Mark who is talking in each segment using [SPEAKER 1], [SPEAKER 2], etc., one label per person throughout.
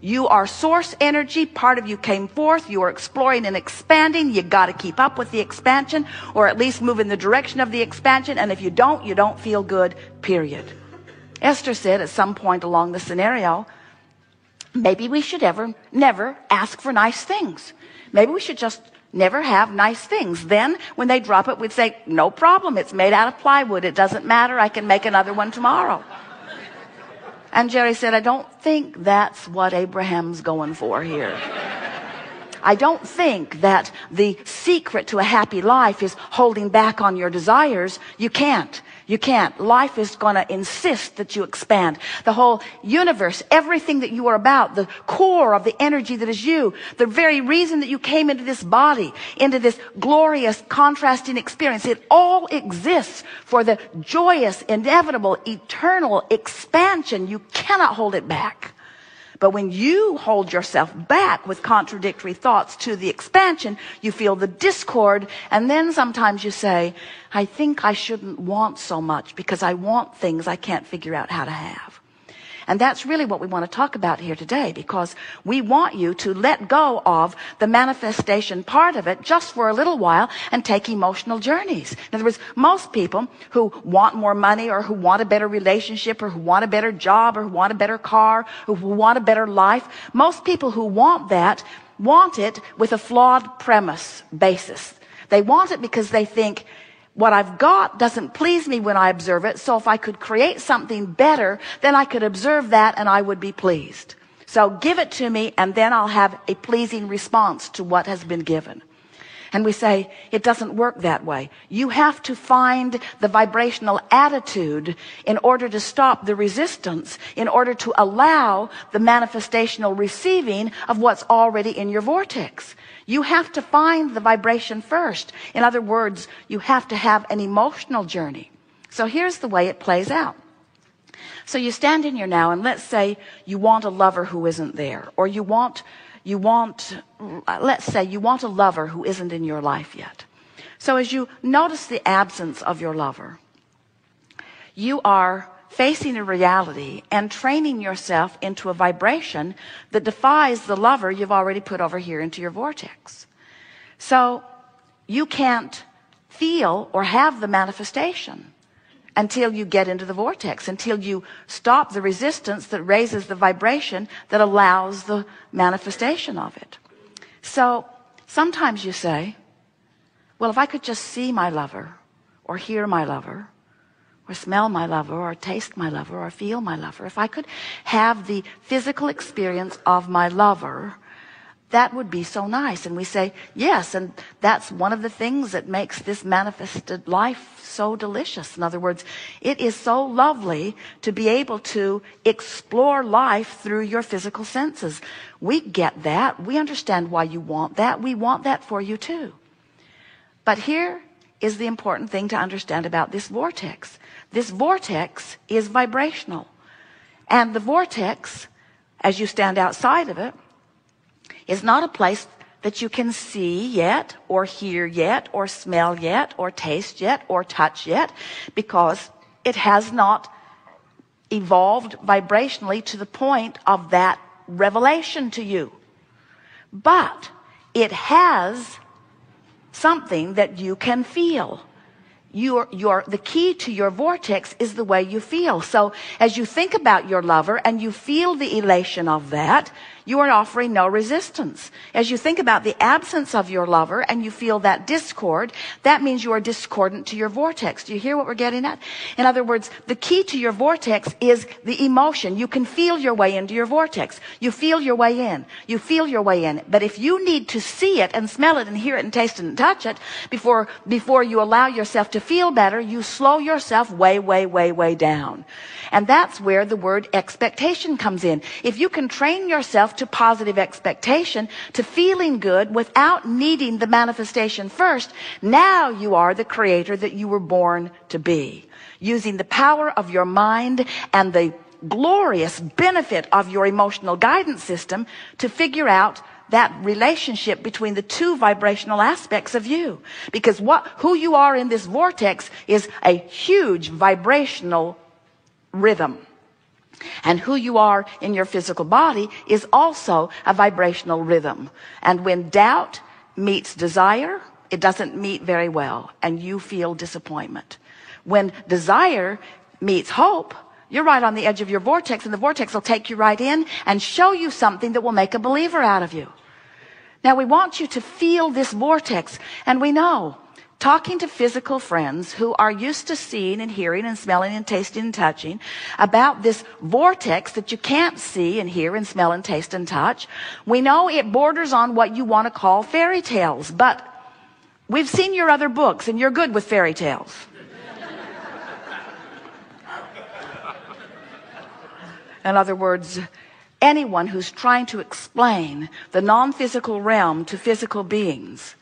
[SPEAKER 1] You are source energy. Part of you came forth. You are exploring and expanding. You got to keep up with the expansion, or at least move in the direction of the expansion. And if you don't feel good, period. Esther said at some point along the scenario, maybe we should never ask for nice things. Maybe we should just never have nice things. Then when they drop it, we'd say, no problem. It's made out of plywood. It doesn't matter. I can make another one tomorrow. And Jerry said, I don't think that's what Abraham's going for here. I don't think that the secret to a happy life is holding back on your desires. You can't. You can't. Life is going to insist that you expand. The whole universe, everything that you are about, the core of the energy that is you, the very reason that you came into this body, into this glorious contrasting experience, it all exists for the joyous, inevitable, eternal expansion. You cannot hold it back. But when you hold yourself back with contradictory thoughts to the expansion, you feel the discord. And then sometimes you say, I think I shouldn't want so much because I want things I can't figure out how to have. And that's really what we want to talk about here today, because we want you to let go of the manifestation part of it just for a little while and take emotional journeys. In other words, most people who want more money, or who want a better relationship, or who want a better job, or who want a better car, or who want a better life, most people who want that want it with a flawed premise basis. They want it because they think, what I've got doesn't please me when I observe it, so if I could create something better, then I could observe that and I would be pleased. So give it to me, and then I'll have a pleasing response to what has been given. And we say, it doesn't work that way. You have to find the vibrational attitude in order to stop the resistance, in order to allow the manifestational receiving of what's already in your vortex. You have to find the vibration first. In other words, you have to have an emotional journey. So here's the way it plays out. So you stand in here now, and let's say you want a lover who isn't there, or let's say you want a lover who isn't in your life yet. So as you notice the absence of your lover, you are facing a reality and training yourself into a vibration that defies the lover you've already put over here into your vortex. So you can't feel or have the manifestation until you get into the vortex, until you stop the resistance that raises the vibration that allows the manifestation of it. So sometimes you say, well, if I could just see my lover, or hear my lover, or smell my lover, or taste my lover, or feel my lover, if I could have the physical experience of my lover, that would be so nice. And we say, yes, and that's one of the things that makes this manifested life so delicious. In other words, it is so lovely to be able to explore life through your physical senses. We get that. We understand why you want that. We want that for you too. But here is the important thing to understand about this vortex. This vortex is vibrational. And the vortex, as you stand outside of it, is not a place that you can see yet, or hear yet, or smell yet, or taste yet, or touch yet, because it has not evolved vibrationally to the point of that revelation to you. But it has something that you can feel. The key to your vortex is the way you feel. So as you think about your lover and you feel the elation of that, you are offering no resistance. As you think about the absence of your lover and you feel that discord, that means you are discordant to your vortex. Do you hear what we're getting at? In other words, the key to your vortex is the emotion. You can feel your way into your vortex. You feel your way in. You feel your way in. But if you need to see it and smell it and hear it and taste it and touch it before you allow yourself to feel better, you slow yourself way down. And that's where the word expectation comes in. If you can train yourself to positive expectation, to feeling good without needing the manifestation first, now you are the creator that you were born to be. Using the power of your mind and the glorious benefit of your emotional guidance system to figure out that relationship between the two vibrational aspects of you. Because who you are in this vortex is a huge vibrational rhythm. And who you are in your physical body is also a vibrational rhythm. And when doubt meets desire, it doesn't meet very well, and you feel disappointment. When desire meets hope, you're right on the edge of your vortex, and the vortex will take you right in and show you something that will make a believer out of you. Now, we want you to feel this vortex, and we know, talking to physical friends who are used to seeing and hearing and smelling and tasting and touching about this vortex that you can't see and hear and smell and taste and touch, we know it borders on what you want to call fairy tales, but we've seen your other books, and you're good with fairy tales. In other words, anyone who's trying to explain the non-physical realm to physical beings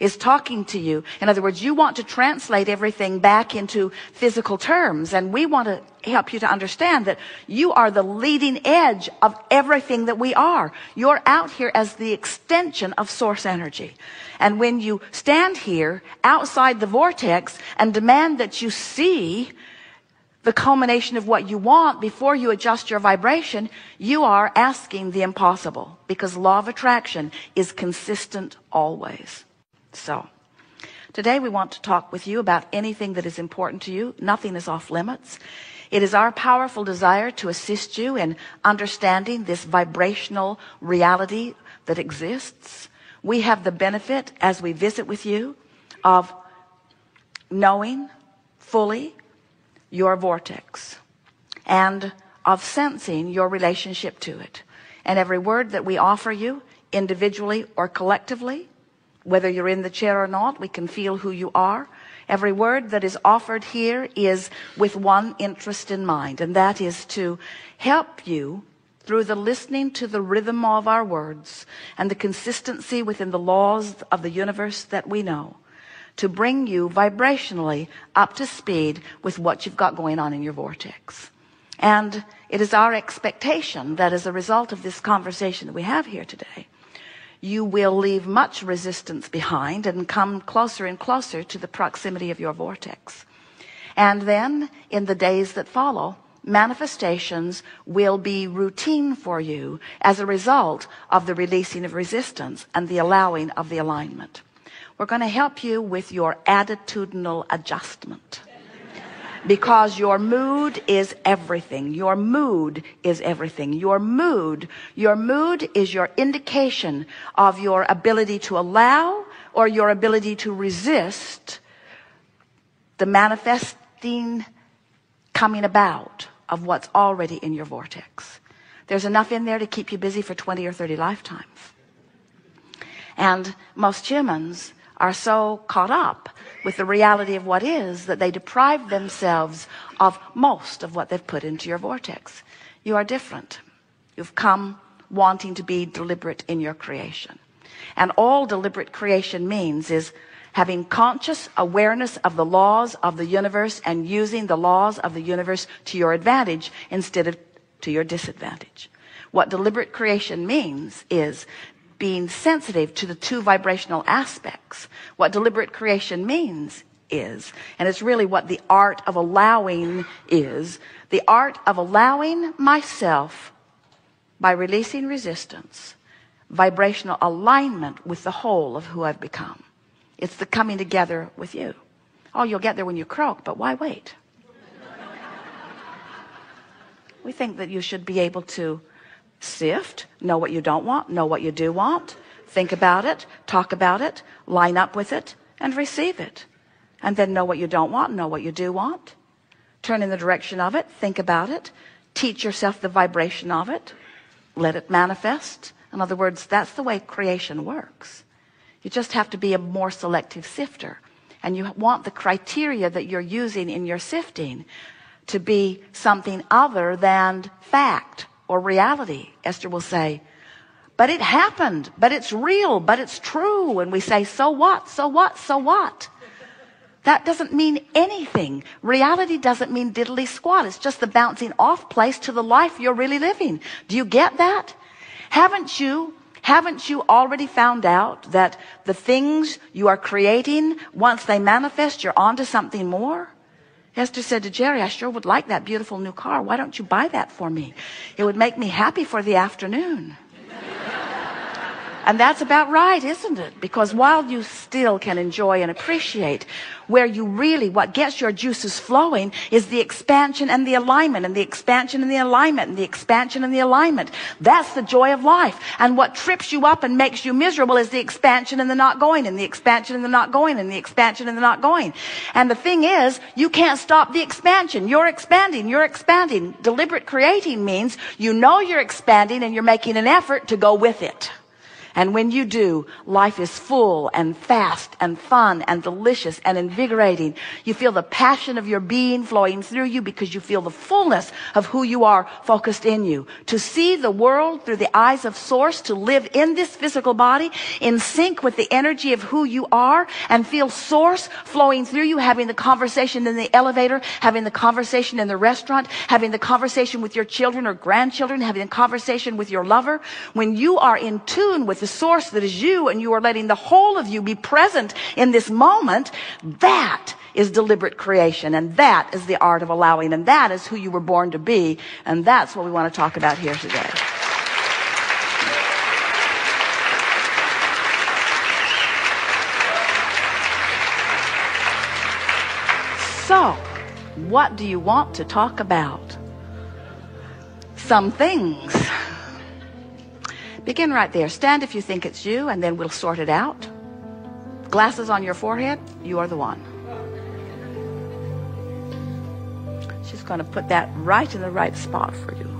[SPEAKER 1] is talking to you. In other words, you want to translate everything back into physical terms, and we want to help you to understand that you are the leading edge of everything that we are. You're out here as the extension of source energy. And when you stand here outside the vortex and demand that you see the culmination of what you want before you adjust your vibration, you are asking the impossible, because law of attraction is consistent always. So today we want to talk with you about anything that is important to you. Nothing is off limits. It is our powerful desire to assist you in understanding this vibrational reality that exists. We have the benefit, as we visit with you, of knowing fully your vortex and of sensing your relationship to it. And every word that we offer you, individually or collectively, whether you're in the chair or not, we can feel who you are. Every word that is offered here is with one interest in mind, and that is to help you through the listening to the rhythm of our words and the consistency within the laws of the universe that we know, to bring you vibrationally up to speed with what you've got going on in your vortex. And it is our expectation that as a result of this conversation that we have here today, you will leave much resistance behind and come closer and closer to the proximity of your vortex. And then in the days that follow, manifestations will be routine for you as a result of the releasing of resistance and the allowing of the alignment. We're going to help you with your attitudinal adjustment, because your mood is everything. Your mood is everything. Your mood is your indication of your ability to allow or your ability to resist the manifesting coming about of what's already in your vortex. There's enough in there to keep you busy for 20 or 30 lifetimes. And most humans are so caught up with the reality of what is that they deprive themselves of most of what they've put into your vortex. You are different. You've come wanting to be deliberate in your creation. And all deliberate creation means is having conscious awareness of the laws of the universe and using the laws of the universe to your advantage instead of to your disadvantage. What deliberate creation means is being sensitive to the two vibrational aspects. What deliberate creation means is, and it's really what the art of allowing is, the art of allowing myself by releasing resistance, vibrational alignment with the whole of who I've become. It's the coming together with you. Oh, you'll get there when you croak, but why wait? We think that you should be able to sift, know what you don't want, know what you do want, think about it, talk about it, line up with it, and receive it. And then know what you don't want, know what you do want, turn in the direction of it, think about it, teach yourself the vibration of it, let it manifest. In other words, that's the way creation works. You just have to be a more selective sifter. And you want the criteria that you're using in your sifting to be something other than fact or reality. Esther will say, but it happened, but it's real, but it's true. And we say, so what, so what, so what? That doesn't mean anything. Reality doesn't mean diddly squat. It's just the bouncing off place to the life you're really living. Do you get that? Haven't you already found out that the things you are creating, once they manifest, you're onto something more? Esther said to Jerry, I sure would like that beautiful new car. Why don't you buy that for me? It would make me happy for the afternoon. And that's about right, isn't it? Because while you still can enjoy and appreciate, where you really, what gets your juices flowing is the expansion and the alignment, and the expansion and the alignment, and the expansion and the alignment. That's the joy of life. And what trips you up and makes you miserable is the expansion and the not going, and the expansion and the not going, and the expansion and the not going. And the thing is, you can't stop the expansion. You're expanding, you're expanding. Deliberate creating means you know you're expanding and you're making an effort to go with it. And when you do, life is full and fast and fun and delicious and invigorating. You feel the passion of your being flowing through you because you feel the fullness of who you are focused in you. To see the world through the eyes of Source, to live in this physical body in sync with the energy of who you are, and feel Source flowing through you, having the conversation in the elevator, having the conversation in the restaurant, having the conversation with your children or grandchildren, having a conversation with your lover. When you are in tune with the Source that is you, and you are letting the whole of you be present in this moment, that is deliberate creation, and that is the art of allowing, and that is who you were born to be, and that's what we want to talk about here today. So, what do you want to talk about? Some things. Begin right there. Stand if you think it's you, and then we'll sort it out. Glasses on your forehead, you are the one. She's going to put that right in the right spot for you.